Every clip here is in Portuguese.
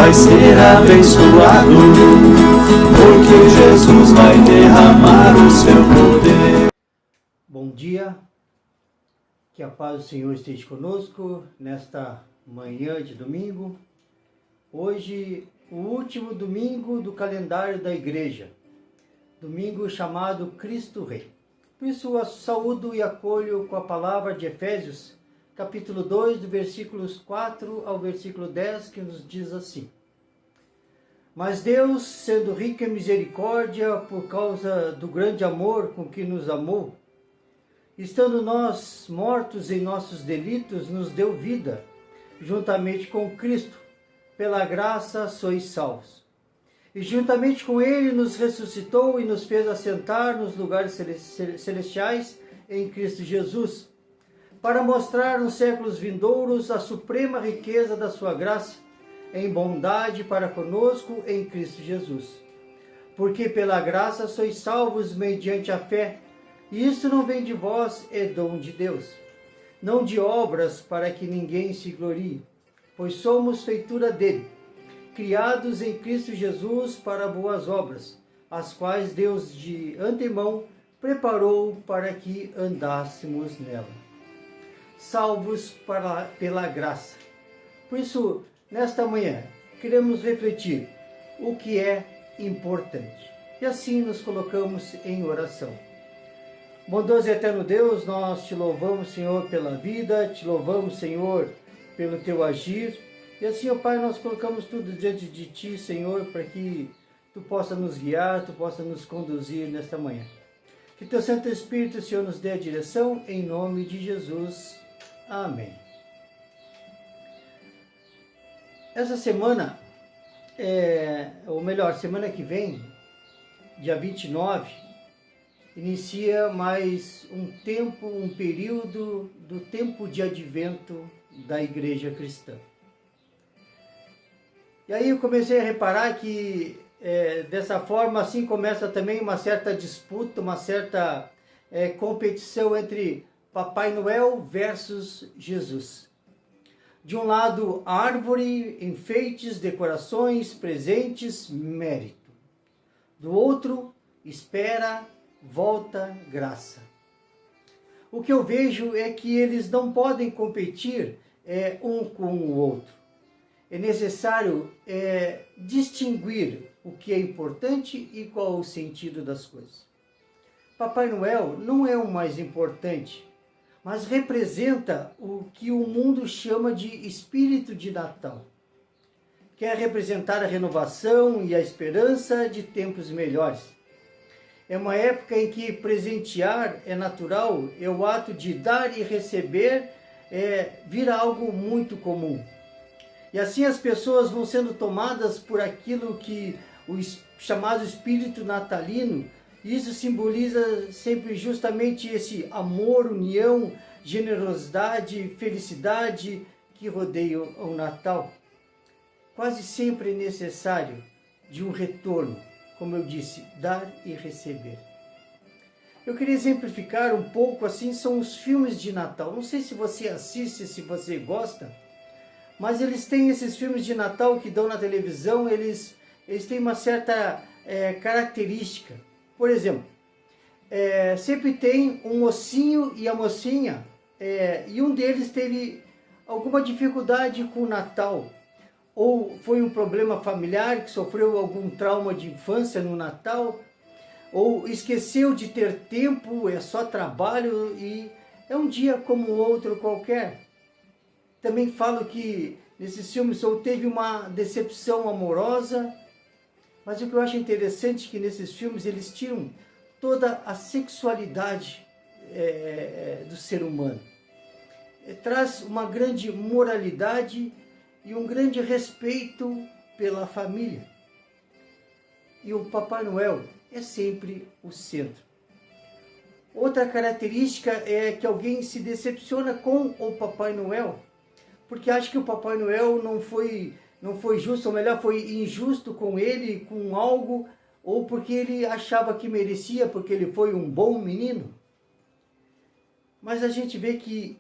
vai ser abençoado, porque Jesus vai derramar o seu poder. Bom dia, que a paz do Senhor esteja conosco nesta manhã de domingo. Hoje, o último domingo do calendário da igreja, domingo chamado Cristo Rei. Por isso, eu saúdo e acolho com a palavra de Efésios, capítulo 2, do versículos 4 ao versículo 10, que nos diz assim: Mas Deus, sendo rico em misericórdia, por causa do grande amor com que nos amou, estando nós mortos em nossos delitos, nos deu vida, juntamente com Cristo. Pela graça sois salvos. E juntamente com Ele nos ressuscitou e nos fez assentar nos lugares celestiais em Cristo Jesus, para mostrar nos séculos vindouros a suprema riqueza da sua graça, em bondade para conosco em Cristo Jesus. Porque pela graça sois salvos mediante a fé, e isso não vem de vós, é dom de Deus, não de obras para que ninguém se glorie, pois somos feitura dele, criados em Cristo Jesus para boas obras, as quais Deus de antemão preparou para que andássemos nela. Salvos pela graça. Por isso, nesta manhã, queremos refletir o que é importante. E assim nos colocamos em oração. Bondoso e eterno Deus, nós te louvamos, Senhor, pela vida, te louvamos, Senhor, pelo teu agir. E assim, ó Pai, nós colocamos tudo diante de Ti, Senhor, para que Tu possa nos guiar, Tu possa nos conduzir nesta manhã. Que Teu Santo Espírito, Senhor, nos dê a direção, em nome de Jesus. Amém. Essa semana, ou melhor, semana que vem, dia 29, inicia mais um tempo, um período do tempo de advento da Igreja Cristã. E aí eu comecei a reparar que dessa forma assim começa também uma certa disputa, uma certa competição entre Papai Noel versus Jesus. De um lado, árvore, enfeites, decorações, presentes, mérito. Do outro, espera, volta, graça. O que eu vejo é que eles não podem competir um com o outro. É necessário distinguir o que é importante e qual o sentido das coisas. Papai Noel não é o mais importante, mas representa o que o mundo chama de espírito de Natal. Quer representar a renovação e a esperança de tempos melhores. É uma época em que presentear é natural, é o ato de dar e receber, vira algo muito comum. E assim as pessoas vão sendo tomadas por aquilo que o chamado espírito natalino, isso simboliza sempre justamente esse amor, união, generosidade, felicidade que rodeia o Natal. Quase sempre é necessário de um retorno, como eu disse, dar e receber. Eu queria exemplificar um pouco assim, são os filmes de Natal. Não sei se você assiste, se você gosta, mas eles têm esses filmes de Natal que dão na televisão, eles têm uma certa característica. Por exemplo, sempre tem um mocinho e a mocinha, e um deles teve alguma dificuldade com o Natal, ou foi um problema familiar, que sofreu algum trauma de infância no Natal, ou esqueceu de ter tempo, é só trabalho e é um dia como outro qualquer. Também falo que nesses filmes ou teve uma decepção amorosa, mas o que eu acho interessante é que nesses filmes eles tiram toda a sexualidade do ser humano. Traz uma grande moralidade e um grande respeito pela família. E o Papai Noel é sempre o centro. Outra característica é que alguém se decepciona com o Papai Noel, porque acha que o Papai Noel não foi justo, ou melhor, foi injusto com ele, com algo, ou porque ele achava que merecia, porque ele foi um bom menino. Mas a gente vê que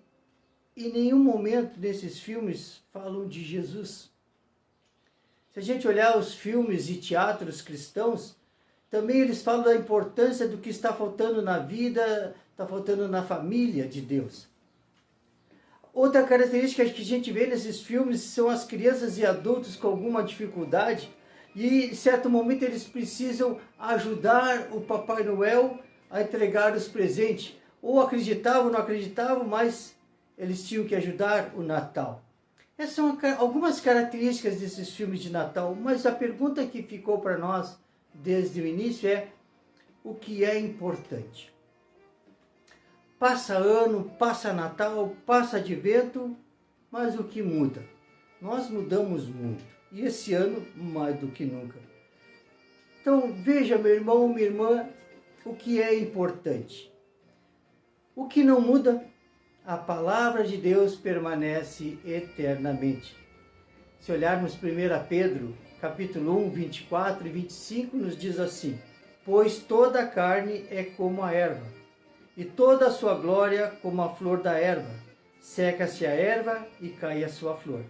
em nenhum momento desses filmes falam de Jesus. Se a gente olhar os filmes e teatros cristãos, também eles falam da importância do que está faltando na vida, está faltando na família de Deus. Outra característica que a gente vê nesses filmes são as crianças e adultos com alguma dificuldade e, em certo momento, eles precisam ajudar o Papai Noel a entregar os presentes. Ou acreditavam ou não acreditavam, mas eles tinham que ajudar o Natal. Essas são algumas características desses filmes de Natal, mas a pergunta que ficou para nós desde o início é: o que é importante? Passa ano, passa Natal, passa Advento, mas o que muda? Nós mudamos muito, e esse ano mais do que nunca. Então veja, meu irmão, minha irmã, o que é importante. O que não muda? A palavra de Deus permanece eternamente. Se olharmos 1 Pedro, capítulo 1, 24 e 25, nos diz assim: pois toda a carne é como a erva, e toda a sua glória como a flor da erva. Seca-se a erva e cai a sua flor.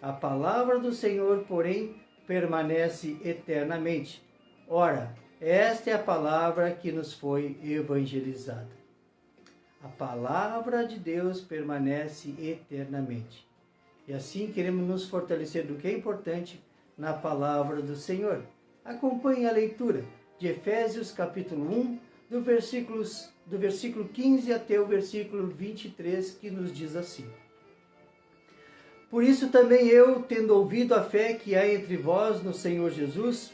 A palavra do Senhor, porém, permanece eternamente. Ora, esta é a palavra que nos foi evangelizada. A palavra de Deus permanece eternamente. E assim queremos nos fortalecer do que é importante na palavra do Senhor. Acompanhe a leitura de Efésios capítulo 1, do versículo 15 até o versículo 23, que nos diz assim: por isso também eu, tendo ouvido a fé que há entre vós no Senhor Jesus,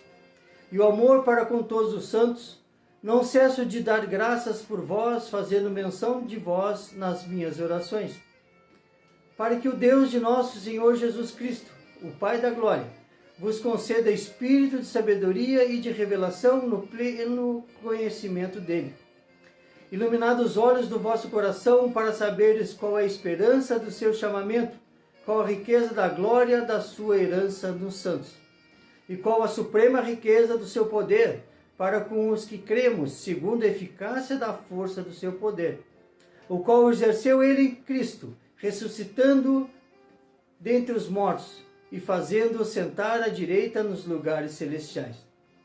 e o amor para com todos os santos, não cesso de dar graças por vós, fazendo menção de vós nas minhas orações, para que o Deus de nosso Senhor Jesus Cristo, o Pai da glória, vos conceda espírito de sabedoria e de revelação no pleno conhecimento dele. Iluminados os olhos do vosso coração, para saberes qual é a esperança do seu chamamento, qual a riqueza da glória da sua herança nos santos, e qual a suprema riqueza do seu poder, para com os que cremos, segundo a eficácia da força do seu poder, o qual exerceu ele em Cristo, ressuscitando dentre os mortos, e fazendo-o sentar à direita nos lugares celestiais,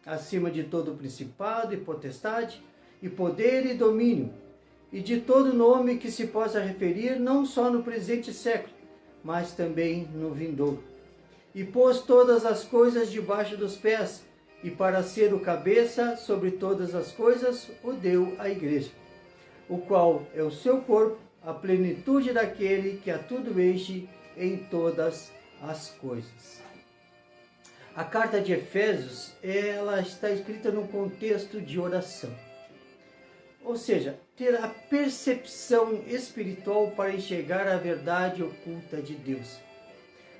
acima de todo principado e potestade, e poder e domínio, e de todo nome que se possa referir, não só no presente século, mas também no vindouro. E pôs todas as coisas debaixo dos pés, e para ser o cabeça sobre todas as coisas, o deu à igreja, o qual é o seu corpo, a plenitude daquele que a tudo enche em todas as coisas. A carta de Efésios, ela está escrita num contexto de oração. Ou seja, ter a percepção espiritual para enxergar a verdade oculta de Deus.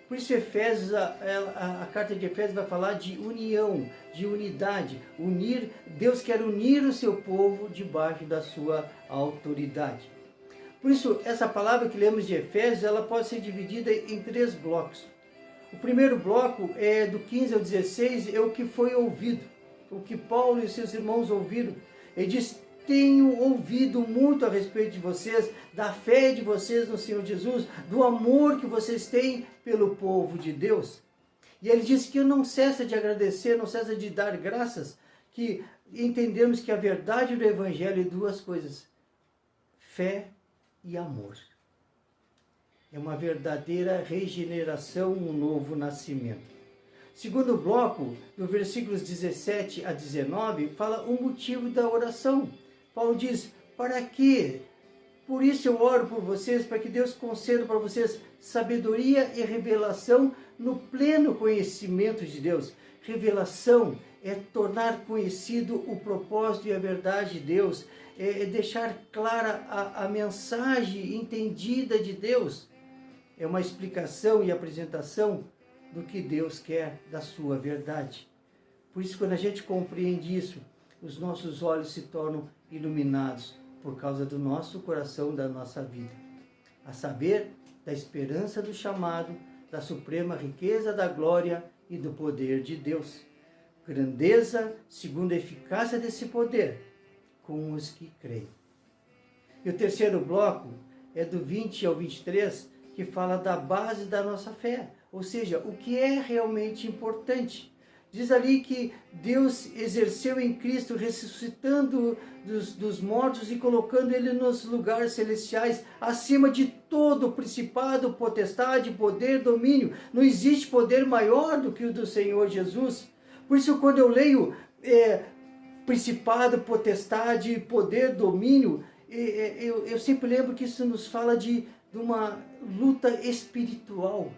Por isso Efésios, a carta de Efésios vai falar de união, de unidade. Deus quer unir o seu povo debaixo da sua autoridade. Por isso, essa palavra que lemos de Efésios, ela pode ser dividida em 3 blocos. O primeiro bloco, é do 15 ao 16, é o que foi ouvido, o que Paulo e seus irmãos ouviram. Ele diz: tenho ouvido muito a respeito de vocês, da fé de vocês no Senhor Jesus, do amor que vocês têm pelo povo de Deus. E ele diz que não cessa de agradecer, não cessa de dar graças, que entendemos que a verdade do Evangelho é 2 coisas: fé e amor. É uma verdadeira regeneração, um novo nascimento. Segundo bloco, do versículos 17 a 19, fala o motivo da oração. Paulo diz: para quê? Por isso eu oro por vocês, para que Deus conceda para vocês sabedoria e revelação no pleno conhecimento de Deus. Revelação é tornar conhecido o propósito e a verdade de Deus, é deixar clara a mensagem entendida de Deus. É uma explicação e apresentação do que Deus quer da sua verdade. Por isso, quando a gente compreende isso, os nossos olhos se tornam iluminados por causa do nosso coração, da nossa vida. A saber, da esperança do chamado, da suprema riqueza da glória e do poder de Deus. Grandeza segundo a eficácia desse poder, com os que creem. E o terceiro bloco é do 20 ao 23, que fala da base da nossa fé. ou seja, o que é realmente importante. Diz ali que Deus exerceu em Cristo, ressuscitando dos mortos e colocando Ele nos lugares celestiais, acima de todo principado, potestade, poder, domínio. Não existe poder maior do que o do Senhor Jesus. Por isso, quando eu leio principado, potestade, poder, domínio, eu sempre lembro que isso nos fala de uma luta espiritual.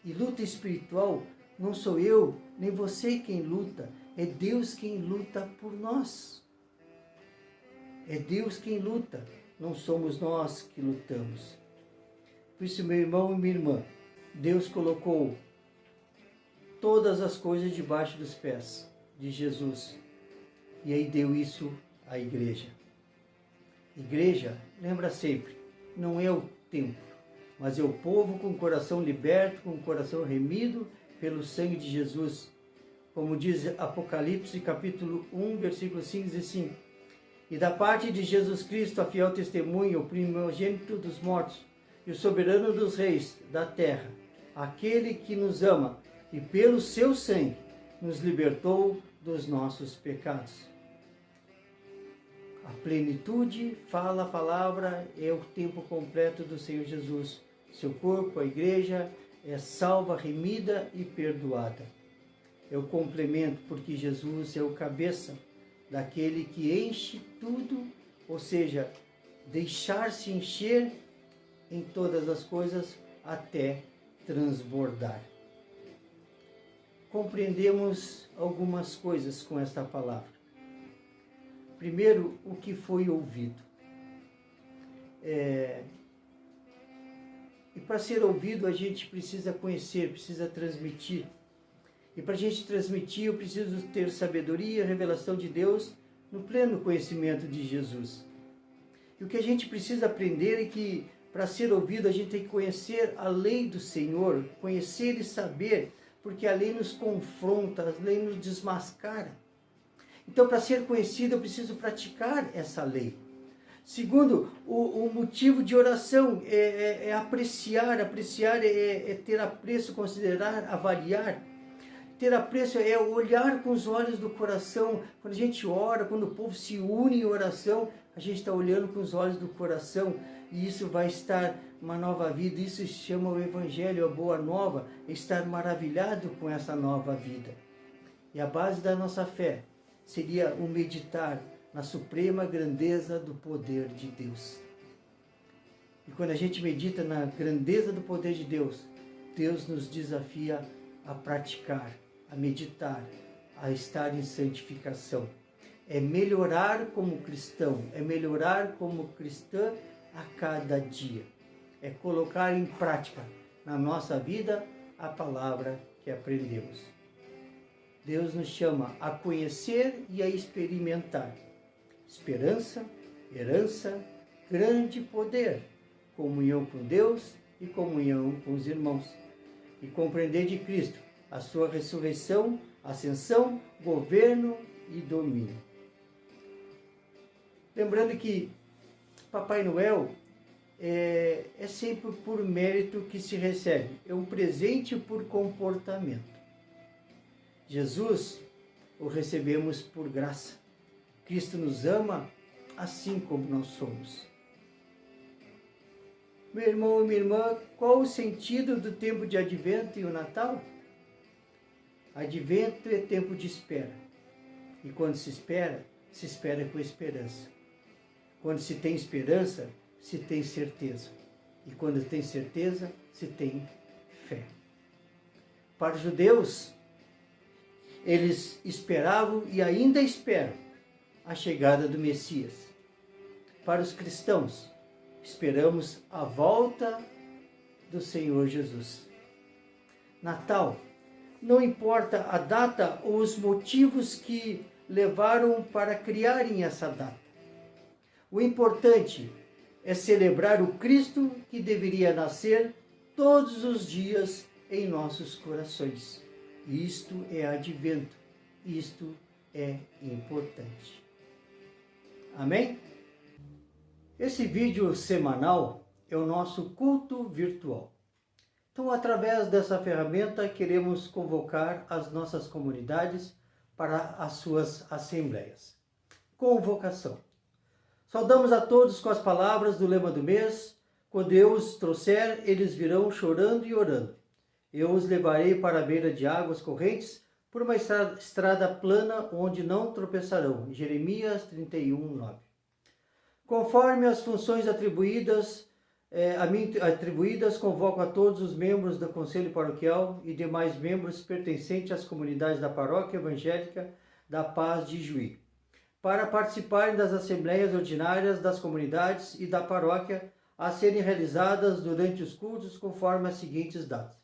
E luta espiritual não sou eu, nem você quem luta, é Deus quem luta por nós. É Deus quem luta, não somos nós que lutamos. Por isso, meu irmão e minha irmã, Deus colocou todas as coisas debaixo dos pés de Jesus. E aí deu isso à igreja. Igreja, lembra sempre, não é o templo, mas é o povo com o coração liberto, com o coração remido pelo sangue de Jesus. Como diz Apocalipse capítulo 1, versículo 5, diz assim: e da parte de Jesus Cristo, a fiel testemunha, o primogênito dos mortos e o soberano dos reis da terra, aquele que nos ama e pelo seu sangue nos libertou dos nossos pecados. A plenitude, fala a palavra, é o tempo completo do Senhor Jesus. Seu corpo, a igreja, é salva, remida e perdoada. É o complemento, porque Jesus é o cabeça daquele que enche tudo, ou seja, deixar-se encher em todas as coisas até transbordar. Compreendemos algumas coisas com esta palavra. Primeiro, o que foi ouvido. E para ser ouvido, a gente precisa conhecer, precisa transmitir. E para a gente transmitir, eu preciso ter sabedoria, revelação de Deus no pleno conhecimento de Jesus. E o que a gente precisa aprender é que, para ser ouvido, a gente tem que conhecer a lei do Senhor, conhecer e saber, porque a lei nos confronta, a lei nos desmascara. Então, para ser conhecido, eu preciso praticar essa lei. Segundo, o motivo de oração é apreciar é ter apreço, considerar, avaliar. Ter apreço é olhar com os olhos do coração. Quando a gente ora, quando o povo se une em oração, a gente está olhando com os olhos do coração, e isso vai estar uma nova vida. Isso se chama o Evangelho, a Boa Nova, estar maravilhado com essa nova vida. E a base da nossa fé seria o meditar na suprema grandeza do poder de Deus. E quando a gente medita na grandeza do poder de Deus, Deus nos desafia a praticar, a meditar, a estar em santificação. É melhorar como cristão, é melhorar como cristã a cada dia. É colocar em prática na nossa vida a palavra que aprendemos. Deus nos chama a conhecer e a experimentar esperança, herança, grande poder, comunhão com Deus e comunhão com os irmãos. E compreender de Cristo a sua ressurreição, ascensão, governo e domínio. Lembrando que Papai Noel é sempre por mérito que se recebe, é um presente por comportamento. Jesus o recebemos por graça. Cristo nos ama assim como nós somos. Meu irmão e minha irmã, qual o sentido do tempo de Advento e o Natal? Advento é tempo de espera. E quando se espera com esperança. Quando se tem esperança, se tem certeza. E quando tem certeza, se tem fé. Para os judeus, eles esperavam e ainda esperam a chegada do Messias. Para os cristãos, esperamos a volta do Senhor Jesus. Natal, não importa a data ou os motivos que levaram para criarem essa data. O importante é celebrar o Cristo que deveria nascer todos os dias em nossos corações. Isto é advento, isto é importante. Amém? Esse vídeo semanal é o nosso culto virtual. Então, através dessa ferramenta, queremos convocar as nossas comunidades para as suas assembleias. Convocação. Saudamos a todos com as palavras do lema do mês: quando eu os trouxer, eles virão chorando e orando. Eu os levarei para a beira de águas correntes, por uma estrada plana onde não tropeçarão. Jeremias 31:9. Conforme as funções atribuídas, convoco a todos os membros do Conselho Paroquial e demais membros pertencentes às comunidades da Paróquia Evangélica da Paz de Juí, para participarem das assembleias ordinárias das comunidades e da paróquia a serem realizadas durante os cultos conforme as seguintes datas.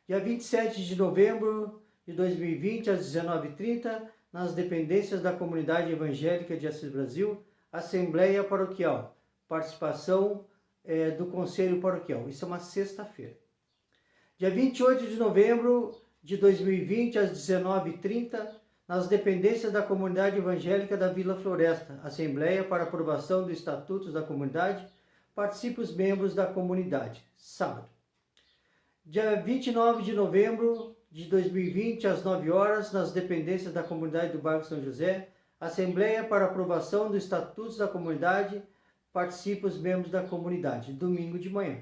Dia 27 de novembro de 2020, às 19h30, nas dependências da Comunidade Evangélica de Assis Brasil, Assembleia Paroquial, participação do Conselho Paroquial. Isso é uma sexta-feira. Dia 28 de novembro de 2020, às 19h30, nas dependências da Comunidade Evangélica da Vila Floresta, Assembleia para aprovação dos Estatutos da Comunidade, participam os membros da comunidade. Sábado. Dia 29 de novembro de 2020, às 9 horas, nas dependências da Comunidade do Bairro São José, Assembleia para aprovação dos Estatutos da Comunidade, participam os membros da comunidade, domingo de manhã.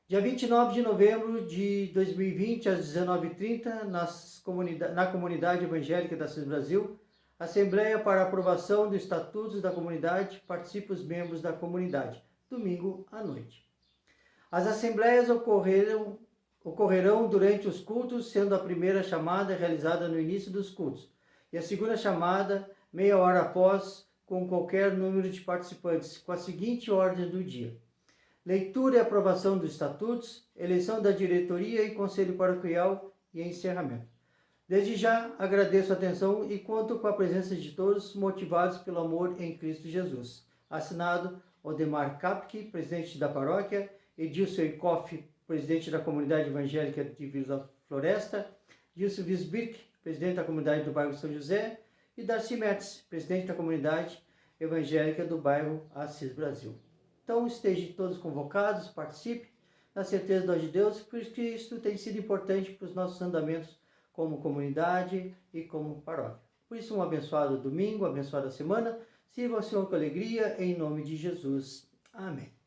Dia 29 de novembro de 2020, às 19h30, na Comunidade Evangélica da Assis Brasil, Assembleia para aprovação dos Estatutos da Comunidade, participam os membros da comunidade, domingo à noite. As assembleias ocorrerão durante os cultos, sendo a primeira chamada realizada no início dos cultos, e a segunda chamada meia hora após, com qualquer número de participantes, com a seguinte ordem do dia: leitura e aprovação dos estatutos, eleição da diretoria e conselho paroquial e encerramento. Desde já agradeço a atenção e conto com a presença de todos motivados pelo amor em Cristo Jesus. Assinado Odemar Kapke, presidente da paróquia, Edilson Ikoff, presidente da comunidade evangélica de Vila Floresta, Gilson Wiesbirk, presidente da comunidade do bairro São José, e Darcy Metz, presidente da comunidade evangélica do bairro Assis Brasil. Então, estejam todos convocados, participe, na certeza do de Deus, porque isso tem sido importante para os nossos andamentos como comunidade e como paróquia. Por isso, um abençoado domingo, abençoada semana, sirva ao Senhor com alegria, em nome de Jesus. Amém.